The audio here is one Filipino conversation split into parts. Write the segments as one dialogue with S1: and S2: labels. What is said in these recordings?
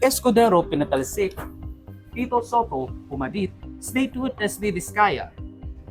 S1: Escudero pinatalsik, Tito Soto pumadit, State Witness ni Vizcaya,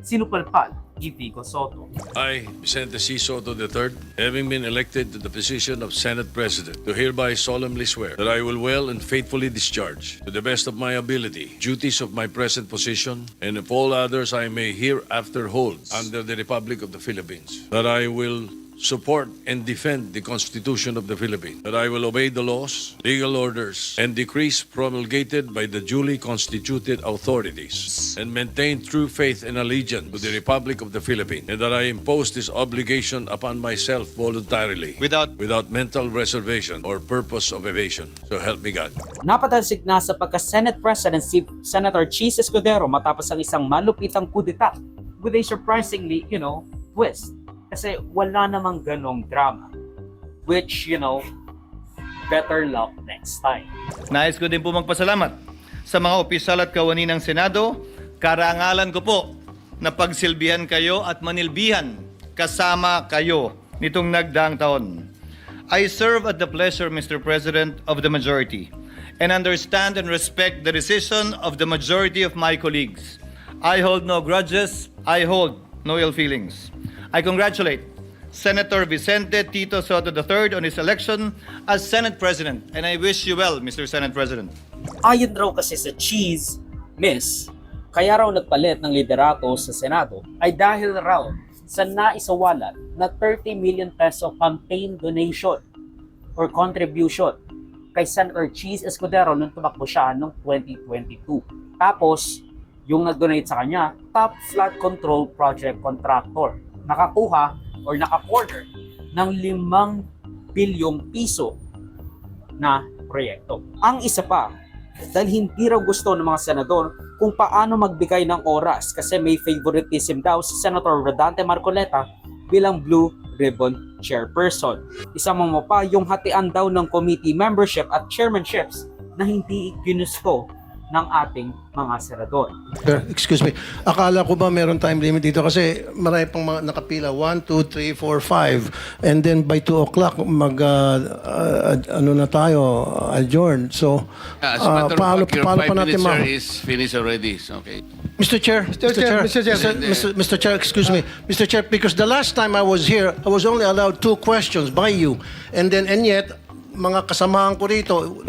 S1: sinupalpal ni Vico Soto.
S2: I, Vicente C. Soto III, having been elected to the position of Senate President, do hereby solemnly swear that I will well and faithfully discharge, to the best of my ability, duties of my present position and of all others I may hereafter hold under the Republic of the Philippines. That I will support and defend the Constitution of the Philippines. That I will obey the laws, legal orders, and decrees promulgated by the duly constituted authorities, and maintain true faith and allegiance to the Republic of the Philippines. And that I impose this obligation upon myself voluntarily, without mental reservation or purpose of evasion. So help me God.
S1: Napatalsik na sa pagka-Senate President si Senator Cheese Escudero matapos ang isang malupitang kudeta with a surprisingly, twist. Kasi wala namang ganong drama. Which, better luck next time.
S3: Nais ko din po magpasalamat sa mga opisyal at kawani ng Senado. Karangalan ko po na pagsilbihan kayo at manilbihan kasama kayo nitong nagdaang taon. I serve at the pleasure, Mr. President, of the majority and understand and respect the decision of the majority of my colleagues. I hold no grudges. I hold no ill feelings. I congratulate Senator Vicente Tito Soto III on his election as Senate President, and I wish you well, Mr. Senate President.
S1: Ayon raw kasi sa Cheese, Miss, kaya raw nagpalit ng liderato sa Senado ay dahil raw sa naisawalat na 30 million peso campaign donation or contribution kay Senator Cheese Escudero nung tumakbo siya noong 2022. Tapos, yung nag-donate sa kanya, top flood control project contractor, nakakuha or naka-corner ng 5 bilyong piso na proyekto. Ang isa pa, dahil hindi raw gusto ng mga senador kung paano magbigay ng oras kasi may favoritism daw si Senator Rodante Marcoleta bilang Blue Ribbon Chairperson. Isama mo pa yung hatian daw ng committee membership at chairmanships na hindi ginusto ng ating mga senador.
S4: Sir, excuse me. Akala ko ba meron time limit dito kasi marami pang mga nakapila. 1, 2, 3, 4, 5. And then by 2 o'clock ano na tayo, adjourn. So,
S5: As a matter of
S4: paano
S5: fact, your
S4: pa
S5: 5
S4: natin
S5: minutes, sir, is finished already. So, okay.
S4: Mr. Chair, Mr. Chair, excuse me. Mr. Chair, because the last time I was here, I was only allowed 2 questions by you. And yet, mga kasamahan ko rito,